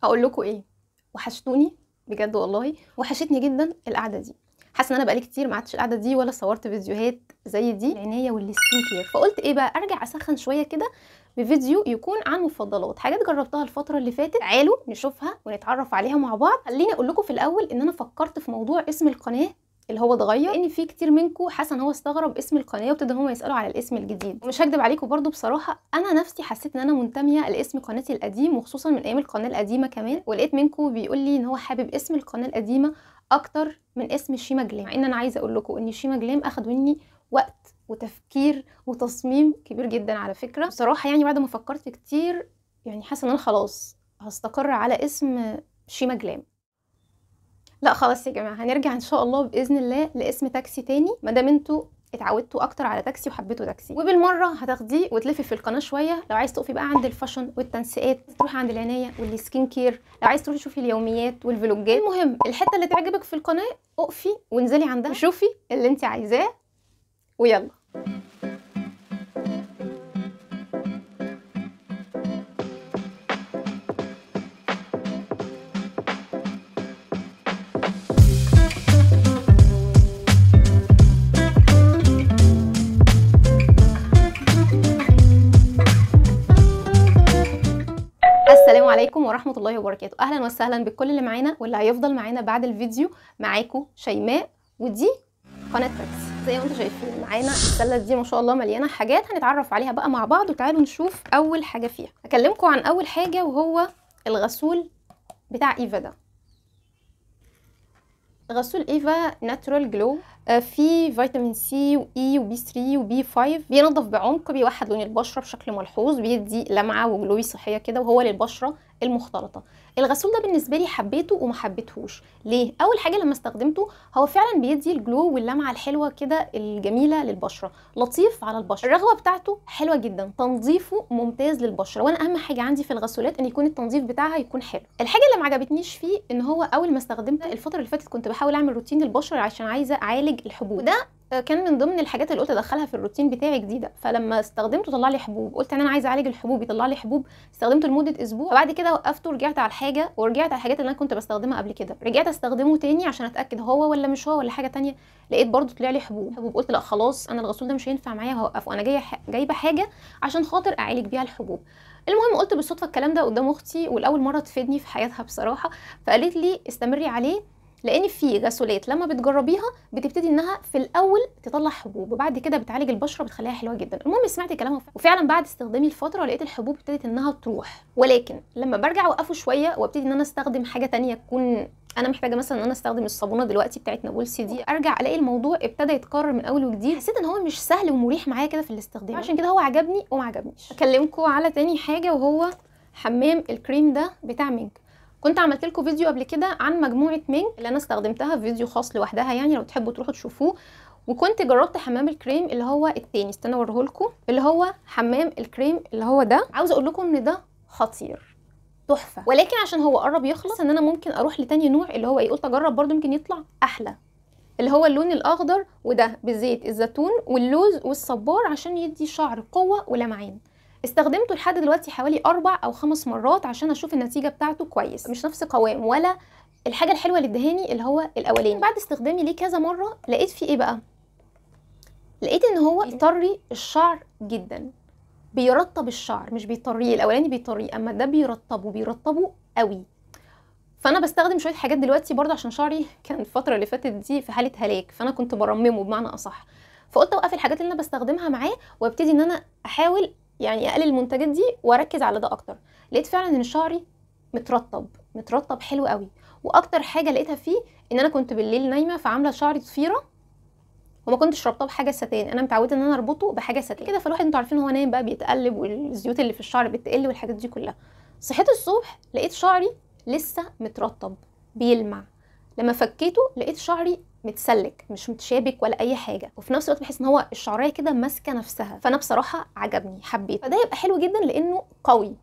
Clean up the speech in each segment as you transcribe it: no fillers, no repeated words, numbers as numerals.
هقول لكم ايه، وحشتوني بجد والله، وحشتني جدا القعده دي. حاسه ان انا بقالي كتير ما قعدتش القعده دي ولا صورت فيديوهات زي دي، العنايه والسكين كير. فقلت ايه بقى، ارجع اسخن شويه كده بفيديو يكون عن مفضلات، حاجات جربتها الفتره اللي فاتت. تعالوا نشوفها ونتعرف عليها مع بعض. خليني اقول لكم في الاول ان انا فكرت في موضوع اسم القناه اللي هو اتغير، لان في كتير منكم حاسه ان هو استغرب اسم القناه وابتدى هم يسالوا على الاسم الجديد. ومش هكدب عليكم برضو، بصراحه انا نفسي حسيت ان انا منتميه لاسم قناتي القديم، وخصوصا من ايام القناه القديمه كمان. ولقيت منكم بيقول لي ان هو حابب اسم القناه القديمه اكتر من اسم شيما جلام، مع ان انا عايزه اقول لكم ان شيما جلام اخد مني وقت وتفكير وتصميم كبير جدا على فكره. بصراحه يعني بعد ما فكرت كتير، يعني حاسه ان انا خلاص هستقر على اسم شيما جلام. لا خلاص يا جماعه، هنرجع ان شاء الله باذن الله لاسم تاكسي تاني، ما دام انتوا اتعودتوا اكتر على تاكسي وحبيتوا تاكسي. وبالمره هتاخديه وتلفي في القناه شويه. لو عايز تقفي بقى عند الفاشن والتنسيقات، تروحي عند العنايه والسكين كير. لو عايز تروحي تشوفي اليوميات والفلوجات، المهم الحته اللي تعجبك في القناه اقفي وانزلي عندها وشوفي اللي انت عايزاه. ويلا. السلام عليكم ورحمة الله وبركاته. أهلا وسهلا بكل اللي معانا واللي هيفضل معانا بعد الفيديو. معاكم شيماء، ودي قناة تاكسي. زي ما انتم شايفين معانا السلة دي ما شاء الله مليانة حاجات هنتعرف عليها بقى مع بعض. وتعالوا نشوف أول حاجة فيها. هكلمكم عن أول حاجة وهو الغسول بتاع إيفا ده. غسول إيفا ناتورال جلو، فيه فيتامين سي وإي وبي 3 وبي 5. بينظف بعمق، بيوحد لون البشره بشكل ملحوظ، بيدي لمعه وجلوي صحيه كده، وهو للبشره المختلطه. الغسول ده بالنسبه لي حبيته وما حبيتهوش ليه. اول حاجه لما استخدمته هو فعلا بيدي الجلو واللمعه الحلوه كده الجميله للبشره، لطيف على البشره. الرغوه بتاعته حلوه جدا، تنظيفه ممتاز للبشره، وانا اهم حاجه عندي في الغسولات ان يكون التنظيف بتاعها يكون حلو. الحاجه اللي ما عجبتنيش فيه ان هو اول ما استخدمته الفتره اللي فاتت كنت بحاول اعمل روتين للبشره عشان عايزه اعالج الحبوب، وده كان من ضمن الحاجات اللي قلت ادخلها في الروتين بتاعي جديده. فلما استخدمته طلع لي حبوب، قلت ان انا عايزه اعالج الحبوب يطلع لي حبوب. استخدمته لمده اسبوع، فبعد كده وقفته ورجعت على الحاجه، ورجعت على الحاجات اللي انا كنت بستخدمها قبل كده. رجعت استخدمه تاني عشان اتاكد هو ولا مش هو ولا حاجه تانية. لقيت برضو طلع لي حبوب. قلت لا خلاص، انا الغسول ده مش هينفع معايا، هوقفه. انا جايبه حاجه عشان خاطر اعالج بيها الحبوب. المهم قلت بالصدفه الكلام ده قدام اختي، والاول مره تفيدني في حياتها بصراحه. فقالت لي استمري عليه، لان في غسولات لما بتجربيها بتبتدي انها في الاول تطلع حبوب، وبعد كده بتعالج البشره بتخليها حلوه جدا. المهم سمعت كلامها وفعلا بعد استخدامي الفتره لقيت الحبوب ابتدت انها تروح. ولكن لما برجع اوقفه شويه وابتدي ان انا استخدم حاجه تانية تكون انا محتاجه، مثلا ان انا استخدم الصابونه دلوقتي بتاعت نابلسي دي، ارجع الاقي الموضوع ابتدى يتكرر من اول وجديد. حسيت ان هو مش سهل ومريح معايا كده في الاستخدام، عشان كده هو عجبني وما عجبنيش. اكلمكم على تاني حاجه وهو حمام الكريم ده بتاع مينك. كنت عملت لكم فيديو قبل كده عن مجموعه مينك اللي انا استخدمتها، فيديو خاص لوحدها يعني لو تحبوا تروحوا تشوفوه. وكنت جربت حمام الكريم اللي هو التاني، استنى اوريه لكم، اللي هو حمام الكريم اللي هو ده. عاوزه اقول لكم ان ده خطير، تحفه. ولكن عشان هو قرب يخلص ان انا ممكن اروح لتاني نوع اللي هو ايه، قلت اجرب برده يمكن يطلع احلى، اللي هو اللون الاخضر، وده بزيت الزيتون واللوز والصبار عشان يدي شعر قوه ولمعان. استخدمته لحد دلوقتي حوالي 4 أو 5 مرات عشان اشوف النتيجه بتاعته كويس. مش نفس قوام ولا الحاجه الحلوه اللي ادهاني اللي هو الاولاني. بعد استخدامي ليه كذا مره لقيت فيه ايه بقى، لقيت ان هو بيطري الشعر جدا، بيرطب الشعر، مش بيطريه. الاولاني بيطريه، اما ده بيرطبه قوي. فانا بستخدم شويه حاجات دلوقتي برضه عشان شعري كان الفتره اللي فاتت دي في حاله هلاك، فانا كنت برممه بمعنى اصح. فقلت اوقف الحاجات اللي انا بستخدمها معاه وابتدي ان انا احاول يعني اقلل المنتجات دي واركز على ده اكتر. لقيت فعلا ان شعري مترطب حلو قوي. واكتر حاجه لقيتها فيه ان انا كنت بالليل نايمه فعامله شعري ضفيره، وما كنتش رابطاه بحاجه ستان. انا متعوده ان انا اربطه بحاجه ستان كده، فالواحد انتوا عارفين هو نايم بقى بيتقلب والزيوت اللي في الشعر بتقل والحاجات دي كلها. صحيت الصبح لقيت شعري لسه مترطب بيلمع. لما فكيته لقيت شعري متسلك، مش متشابك ولا اي حاجه، وفي نفس الوقت بحس ان هو الشعريه كده ماسكه نفسها. فانا بصراحه عجبني، حبيت. فده يبقى حلو جدا لانه قوي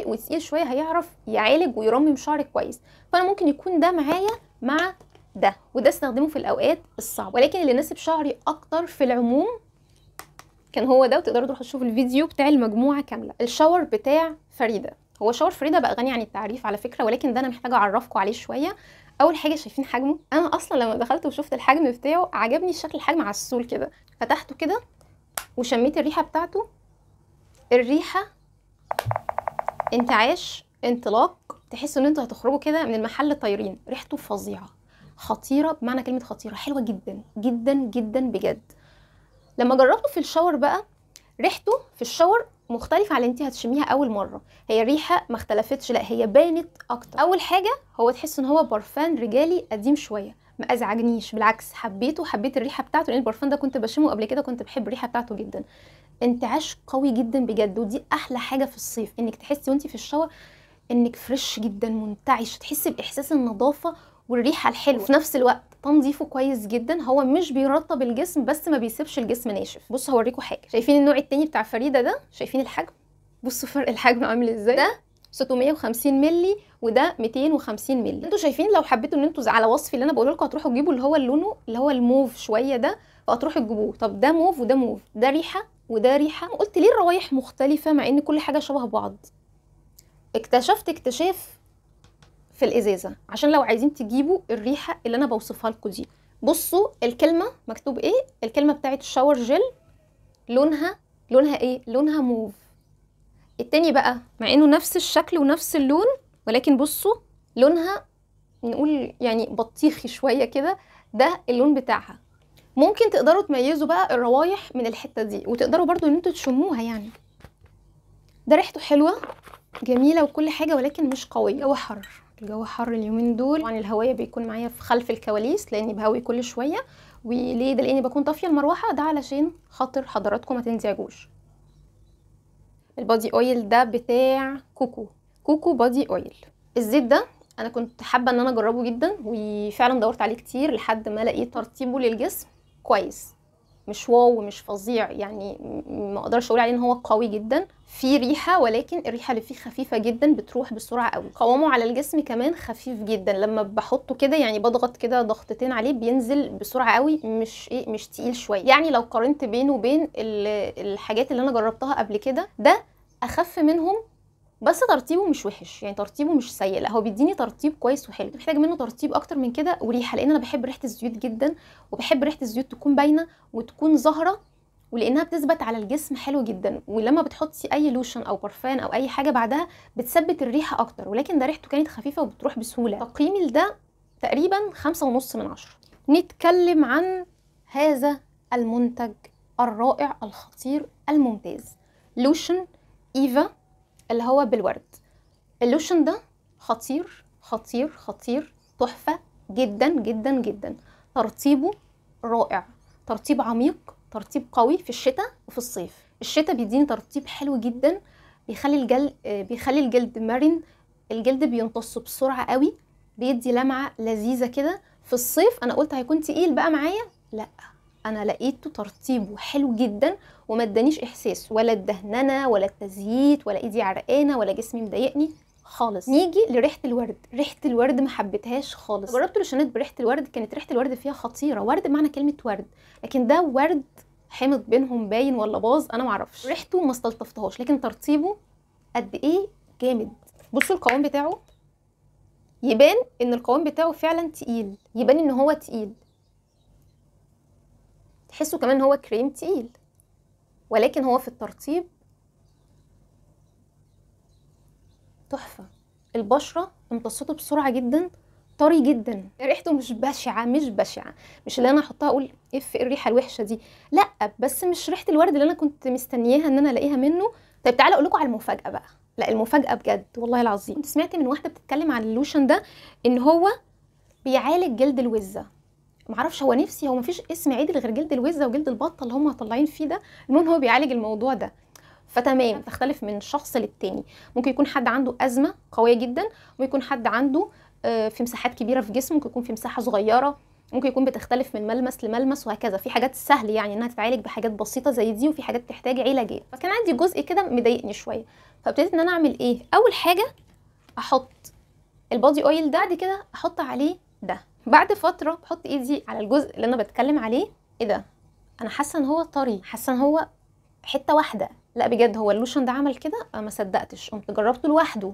وتقيل شويه، هيعرف يعالج ويرمم شعرك كويس. فانا ممكن يكون ده معايا مع ده، وده استخدمه في الاوقات الصعبه. ولكن اللي ناسب شعري اكتر في العموم كان هو ده. وتقدروا تروحوا تشوفوا الفيديو بتاع المجموعه كامله. الشاور بتاع فريده، هو شاور فريدة بقى غني عن التعريف على فكره، ولكن ده انا محتاجه اعرفكم عليه شويه. اول حاجه شايفين حجمه؟ انا اصلا لما دخلت وشفت الحجم بتاعه عجبني شكل الحجم عسول كده. فتحته كده وشميت الريحه بتاعته. الريحه انتعاش، انطلاق، تحسوا ان انتوا هتخرجوا كده من المحل طايرين. ريحته فظيعه، خطيره بمعنى كلمه خطيره، حلوه جدا جدا جدا بجد. لما جربته في الشاور بقى، ريحته في الشاور مختلفه على اللي انت هتشميها اول مره. هي الريحه ما اختلفتش، لا هي بانت اكتر. اول حاجه هو تحس ان هو برفان رجالي قديم شويه، ما ازعجنيش، بالعكس حبيته، حبيت الريحه بتاعته، لان البرفان ده كنت بشمه قبل كده، كنت بحب الريحه بتاعته جدا. انتعاش قوي جدا بجد، ودي احلى حاجه في الصيف، انك تحسي وانت في الشاور انك فريش جدا، منتعش، تحسي باحساس النظافه والريحه الحلوه في نفس الوقت. تنظيفه كويس جدا، هو مش بيرطب الجسم بس ما بيسيبش الجسم ناشف. بصوا هوريكم حاجه، شايفين النوع التاني بتاع فريده ده؟ شايفين الحجم؟ بصوا فرق الحجم عامل ازاي. ده 650 مللي وده 250 مللي. انتوا شايفين لو حبيتوا ان انتوا على وصفي اللي انا بقوله لكم هتروحوا تجيبوا اللي هو لونه اللي هو الموف شويه ده، فهتروحوا تجيبوه. طب ده موف وده موف، ده ريحه وده ريحه. قلت ليه الروايح مختلفه مع ان كل حاجه شبه بعض؟ اكتشفت اكتشاف في الازازه، عشان لو عايزين تجيبوا الريحه اللي انا بوصفها لكم دي. بصوا الكلمه مكتوب ايه، الكلمه بتاعت الشاور جل لونها ايه؟ لونها موف. التاني بقى مع انه نفس الشكل ونفس اللون، ولكن بصوا لونها نقول يعني بطيخي شويه كده، ده اللون بتاعها. ممكن تقدروا تميزوا بقى الروايح من الحته دي، وتقدروا برضو ان انتوا تشموها يعني. ده ريحته حلوه جميله وكل حاجه، ولكن مش قويه. الجو حر، الجو حر اليومين دول. طبعا الهوايه بيكون معايا في خلف الكواليس لاني بهوي كل شويه. وليه ده؟ لاني بكون طافيه المروحه، ده علشان خاطر حضراتكم ما تنزعجوش. البادي اويل ده بتاع كوكو بادي اويل. الزيت ده انا كنت حابه ان انا اجربه جدا، وفعلا دورت عليه كتير لحد ما لقيت ترطيبه للجسم كويس، مش واو مش فظيع يعني، ما اقدرش اقول عليه ان هو قوي جدا. في ريحه، ولكن الريحه اللي فيه خفيفه جدا، بتروح بسرعه قوي. قوامه على الجسم كمان خفيف جدا، لما بحطه كده يعني بضغط كده ضغطتين عليه بينزل بسرعه قوي، مش تقيل شويه يعني. لو قارنت بينه وبين الحاجات اللي انا جربتها قبل كده، ده اخف منهم، بس ترطيبه مش وحش يعني، ترطيبه مش سيء، لا هو بيديني ترطيب كويس وحلو. محتاج منه ترطيب اكتر من كده وريحه، لان انا بحب ريحه الزيوت جدا، وبحب ريحه الزيوت تكون باينه وتكون ظاهره، ولانها بتثبت على الجسم حلو جدا. ولما بتحطي اي لوشن او برفان او اي حاجه بعدها بتثبت الريحه اكتر، ولكن ده ريحته كانت خفيفه وبتروح بسهوله. تقييمي لده تقريبا 5.5 من 10. نتكلم عن هذا المنتج الرائع الخطير الممتاز، لوشن ايفا اللي هو بالورد. اللوشن ده خطير خطير خطير، تحفة جدا جدا جدا. ترطيبه رائع، ترطيب عميق، ترطيب قوي في الشتاء وفي الصيف. الشتاء بيديني ترطيب حلو جدا، بيخلي الجلد مرن، الجلد بيمتص بسرعة قوي، بيدي لمعة لذيذة كده. في الصيف انا قلت هيكون تقيل بقى معايا، لا انا لقيته ترطيبه حلو جدا، وما ادانيش احساس ولا الدهننه ولا التزييت ولا ايدي عرقانه ولا جسمي مضايقني خالص. نيجي لريحه الورد، ريحه الورد ما حبيتهاش خالص. جربت لوشنات بريحه الورد، كانت ريحه الورد فيها خطيره، ورد بمعنى كلمه ورد، لكن ده ورد حامض بينهم باين ولا باظ انا معرفش. ريحته ما استلطفتهاش، لكن ترطيبه قد ايه جامد. بصوا القوام بتاعه، يبان ان القوام بتاعه فعلا تقيل، يبان ان هو تقيل، تحسوا كمان هو كريم تقيل، ولكن هو في الترطيب تحفة. البشرة امتصته بسرعة جدا، طري جدا، ريحته مش بشعة، مش بشعة، مش اللي انا احطها اقول اف الريحة الوحشة دي، لا، بس مش ريحة الورد اللي انا كنت مستنياها ان انا الاقيها منه. طيب تعالى اقول لكم على المفاجأة بقى، لا المفاجأة بجد والله العظيم. كنت سمعت من واحدة بتتكلم عن اللوشن ده ان هو بيعالج جلد الوزة، معرفش، هو نفسي، هو مفيش اسم عدل غير جلد الوزة وجلد البطة اللي هم طالعين فيه ده، المهم هو بيعالج الموضوع ده. فتمام، تختلف من شخص للتاني. ممكن يكون حد عنده أزمة قوية جدا، ممكن يكون حد عنده في مساحات كبيرة في جسمه، ممكن يكون في مساحة صغيرة، ممكن يكون بتختلف من ملمس لملمس وهكذا. في حاجات سهل يعني انها تتعالج بحاجات بسيطة زي دي، وفي حاجات تحتاج علاجات. فكان عندي جزء كده مضايقني شوية، فابتديت ان انا اعمل ايه؟ اول حاجة احط البادي اويل ده، بعد كده احط عليه ده. بعد فترة بحط ايدي على الجزء اللي انا بتكلم عليه، ايه ده؟ انا حاسة ان هو طري، حاسة ان هو حتة واحدة، لا بجد هو اللوشن ده عمل كده، ما صدقتش، قمت جربته لوحده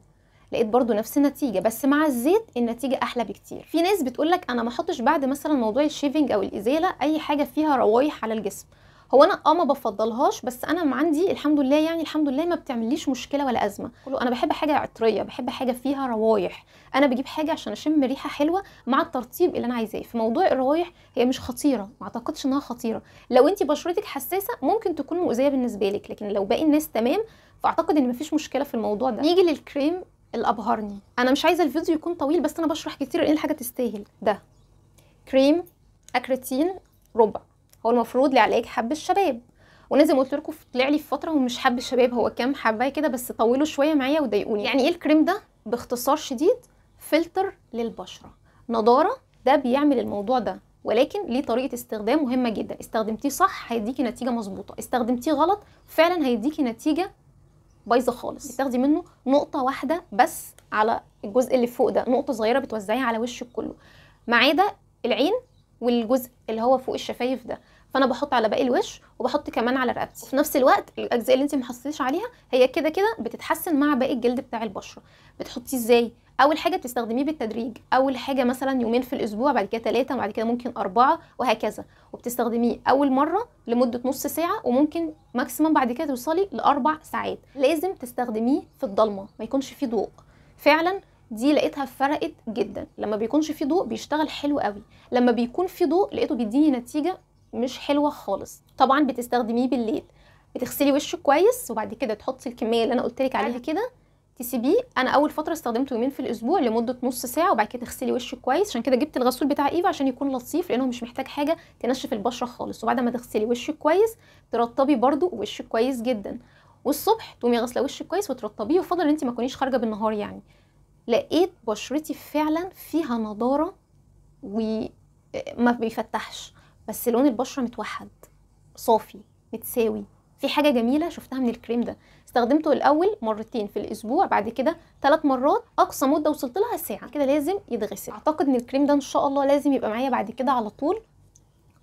لقيت برضو نفس النتيجه، بس مع الزيت النتيجه احلى بكتير. في ناس بتقولك انا ما احطش بعد مثلا موضوع الشيفنج او الازاله اي حاجه فيها روايح على الجسم. هو انا ما بفضلهاش، بس انا عندي الحمد لله، يعني الحمد لله ما بتعمليش مشكله ولا ازمه. انا بحب حاجه عطريه، بحب حاجه فيها روايح، انا بجيب حاجه عشان اشم ريحه حلوه مع الترطيب اللي انا عايزاه. في موضوع الروايح هي مش خطيره، ما اعتقدش انها خطيره. لو انت بشرتك حساسه ممكن تكون مؤذيه بالنسبه لك، لكن لو باقي الناس تمام فاعتقد ان مفيش مشكله في الموضوع ده. نيجي للكريم اللي ابهرني. انا مش عايزه الفيديو يكون طويل، بس انا بشرح كتير لان الحاجه تستاهل. ده كريم اكريتين ربع، هو المفروض لعلاج حب الشباب، وانا زي ما قلت لكم طلع لي في فتره هو مش حب الشباب، هو كام حبايه كده بس طولوا شويه معايا وضايقوني. يعني ايه الكريم ده؟ باختصار شديد فلتر للبشره، نضاره، ده بيعمل الموضوع ده، ولكن ليه طريقه استخدام مهمه جدا. استخدمتيه صح هيديكي نتيجه مظبوطه، استخدمتيه غلط فعلا هيديكي نتيجه بايظه خالص. بتاخدي منه نقطه واحده بس على الجزء اللي فوق ده، نقطه صغيره بتوزعيها على وشك كله، ما عدا العين والجزء اللي هو فوق الشفايف ده. فانا بحط على باقي الوش وبحط كمان على رقبتي. في نفس الوقت الاجزاء اللي انت ما حطيتيش عليها هي كده كده بتتحسن مع باقي الجلد بتاع البشره. بتحطيه ازاي؟ اول حاجه بتستخدميه بالتدريج، اول حاجه مثلا يومين في الاسبوع، بعد كده 3، وبعد كده ممكن 4 وهكذا. وبتستخدميه اول مره لمده نص ساعه، وممكن ماكسيمم بعد كده توصلي ل4 ساعات. لازم تستخدميه في الضلمه، ما يكونش فيه ضوء. فعلا دي لقيتها فرقت جدا، لما بيكونش فيه ضوء بيشتغل حلو قوي، لما بيكون فيه ضوء لقيته بيديني نتيجه مش حلوه خالص. طبعا بتستخدميه بالليل، بتغسلي وشك كويس وبعد كده تحطي الكميه اللي انا قلت لك عليها كده، تسيبيه. انا اول فتره استخدمته يومين في الاسبوع لمده نص ساعه، وبعد كده تغسلي وشك كويس. عشان كده جبت الغسول بتاع ايفا عشان يكون لطيف، لانه مش محتاج حاجه تنشف البشره خالص. وبعد ما تغسلي وشك كويس ترطبي برده وشك كويس جدا، والصبح تقومي غاسله وشك كويس وترطبيه. وفضل ان انت ما تكونيش خارجه بالنهار يعني. لقيت بشرتي فعلا فيها نضاره وما بيفتحش، بس لون البشره متوحد صافي متساوي. في حاجه جميله شفتها من الكريم ده. استخدمته الاول مرتين في الاسبوع، بعد كده 3 مرات، اقصى مده وصلت لها ساعه كده لازم يتغسل. اعتقد ان الكريم ده ان شاء الله لازم يبقى معايا بعد كده على طول.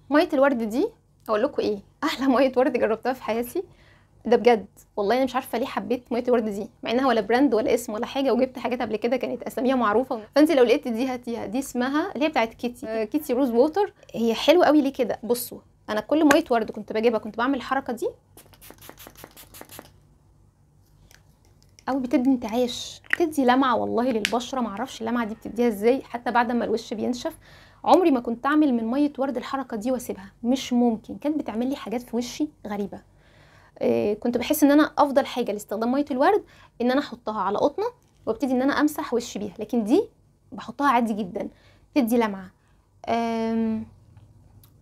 ميه الورد دي اقول لكم ايه، احلى ميه ورد جربتها في حياتي ده بجد. والله انا مش عارفه ليه حبيت ميه الورد دي، مع انها ولا براند ولا اسم ولا حاجه، وجبت حاجات قبل كده كانت اساميها معروفه. فانت لو لقيت دي هاتيها، دي اسمها اللي هي بتاعت كيتي، كيتي روز ووتر. هي حلوه قوي ليه كده. بصوا انا كل ميه ورد كنت بجيبها كنت بعمل الحركه دي، او بتدي انتعاش، بتدي لمعه والله للبشره. معرفش اللمعه دي بتديها ازاي حتى بعد ما الوش بينشف. عمري ما كنت اعمل من ميه ورد الحركه دي واسيبها، مش ممكن. كانت بتعمل لي حاجات في وشي غريبه. كنت بحس ان انا افضل حاجه لاستخدام ميه الورد ان انا احطها على قطنه وابتدي ان انا امسح وشي بيها، لكن دي بحطها عادي جدا. بتدي لمعه،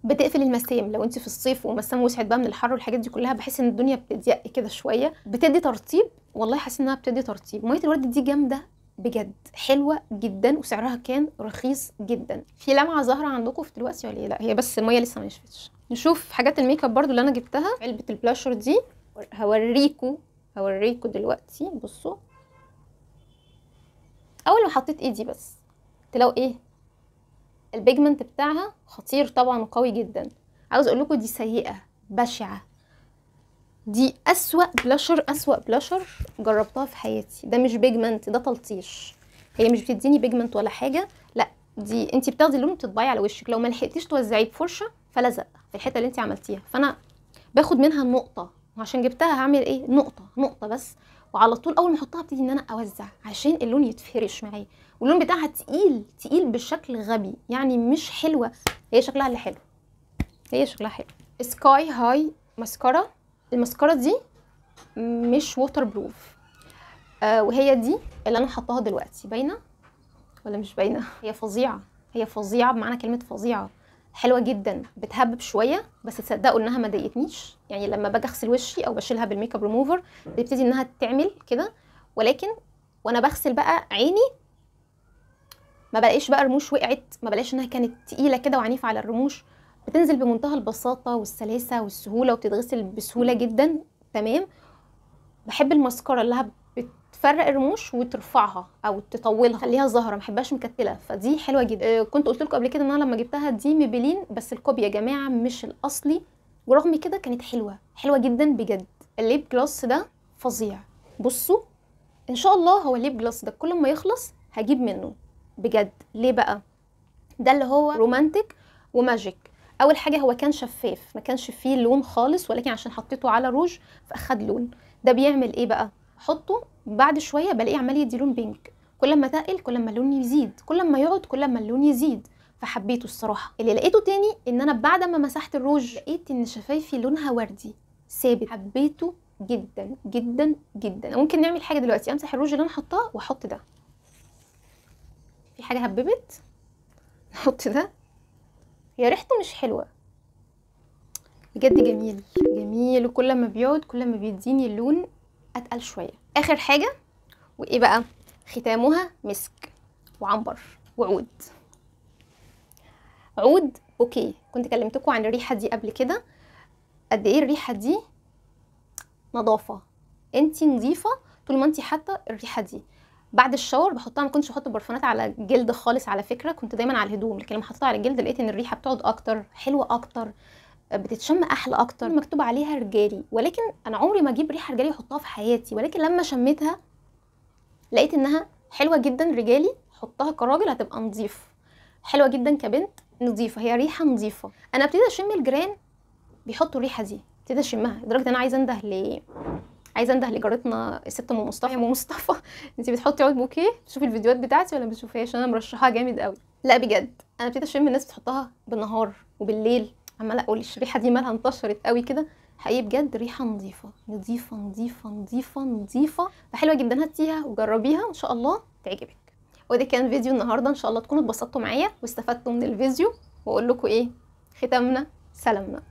بتقفل المسام لو انت في الصيف والمسام وسعت بقى من الحر والحاجات دي كلها. بحس ان الدنيا بتضيق كده شويه. بتدي ترطيب، والله حاسه انها بتدي ترطيب. ميه الورد دي جامده بجد، حلوه جدا، وسعرها كان رخيص جدا. في لمعه ظاهره عندكم في دلوقتي ولا ايه؟ لا هي بس الميه لسه ما نشفتش. نشوف حاجات الميك اب برضو اللي انا جبتها. علبه البلاشر دي هوريكم دلوقتي. بصوا اول ما حطيت ايدي بس تلاقوا ايه البيجمنت بتاعها خطير طبعا وقوي جدا. عاوز اقول لكم دي سيئه بشعه، دي اسوأ بلاشر جربتها في حياتي. ده مش بيجمنت، ده تلطيش. هي مش بتديني بيجمنت ولا حاجه، لا دي انت بتاخدي اللون وبتطبعيه على وشك. لو ما لحقتيش توزعيه بفرشه فلزق في الحته اللي انت عملتيها. فانا باخد منها النقطه، وعشان جبتها هعمل ايه؟ نقطه بس. وعلى طول اول ما احطها ابتدي ان انا اوزع عشان اللون يتفرش معايا. واللون بتاعها تقيل بشكل غبي، يعني مش حلوه. هي شكلها اللي حلو، هي شكلها حلو. سكاي هاي ماسكارا. الماسكارا دي مش ووتر بروف، وهي دي اللي انا حطاها دلوقتي. باينه ولا مش باينه؟ هي فظيعه بمعنى كلمه فظيعه. حلوه جدا، بتهبب شويه، بس تصدقوا انها ما ضايقتنيش. يعني لما باجي اغسل وشي او بشيلها بالميك اب ريموفر بتبتدي انها تعمل كده، ولكن وانا بغسل بقى عيني ما بلاقيش بقى رموش وقعت، ما بلاقيش انها كانت تقيله كده وعنيفه على الرموش. بتنزل بمنتهى البساطه والسلاسه والسهوله، وبتتغسل بسهوله جدا. تمام. بحب الماسكارا اللي بتفرق الرموش وترفعها او تطولها، خليها ظاهره، ما بحبهاش مكتله. فدي حلوه جدا. كنت قلت لكم قبل كده ان انا لما جبتها دي ميبلين، بس الكوبي يا جماعه مش الاصلي، ورغم كده كانت حلوه جدا بجد. الليب جلوس ده فظيع. بصوا ان شاء الله هو الليب جلوس ده كل ما يخلص هجيب منه بجد. ليه بقى؟ ده اللي هو رومانتك وماجيك. اول حاجه هو كان شفاف، ما كانش فيه لون خالص، ولكن عشان حطيته على روج فاخد لون. ده بيعمل ايه بقى؟ احطه بعد شويه بلاقيه عمال يدي لون بينك، كل ما تقل كل ما اللون يزيد، كل ما يقعد كل ما اللون يزيد، فحبيته الصراحه. اللي لقيته تاني ان انا بعد ما مسحت الروج لقيت ان شفايفي لونها وردي ثابت، حبيته جدا جدا جدا. ممكن نعمل حاجه دلوقتي، امسح الروج اللي انا حطاه واحط ده. في حاجه هببت، نحط ده. هي ريحته مش حلوه بجد، جميل جميل، وكل ما بيقعد كل ما بيديني اللون اتقل شويه. اخر حاجه وايه بقى؟ ختامها مسك وعنبر وعود. عود اوكي، كنت كلمتكم عن الريحه دي قبل كده، قد ايه الريحه دي نظافه. انتي نظيفه طول ما انتي حاطه الريحه دي. بعد الشاور بحطها، ما كنتش بحط برفانات على جلد خالص على فكره، كنت دايما على الهدوم، لكن لما حطيتها على الجلد لقيت ان الريحه بتقعد اكتر، حلوه اكتر، بتتشم احلى اكتر. مكتوب عليها رجالي، ولكن انا عمري ما اجيب ريحه رجالي احطها في حياتي، ولكن لما شميتها لقيت انها حلوه جدا رجالي. حطها كراجل هتبقى نظيف، حلوه جدا كبنت نظيفه، هي ريحه نظيفه. انا ابتديت اشم الجيران بيحطوا الريحه دي، ابتديت اشمها لدرجه ان انا عايزه انده لجارتنا الست ام مصطفى. يا ام مصطفى انت بتحطي عود بوكيه؟ بتشوفي الفيديوهات بتاعتي ولا ما بتشوفيهاش؟ انا مرشحاها جامد قوي. لا بجد انا ابتديت اشم الناس بتحطها بالنهار وبالليل، عماله اقول الريحه دي مالها انتشرت قوي كده. حقيقي بجد ريحه نظيفه نظيفه نظيفه نظيفه نظيفه، فحلوه جدا. هاتيها وجربيها وان شاء الله تعجبك. وده كان فيديو النهارده، ان شاء الله تكونوا اتبسطتوا معايا واستفدتوا من الفيديو. واقول لكم ايه ختامنا؟ سلامنا.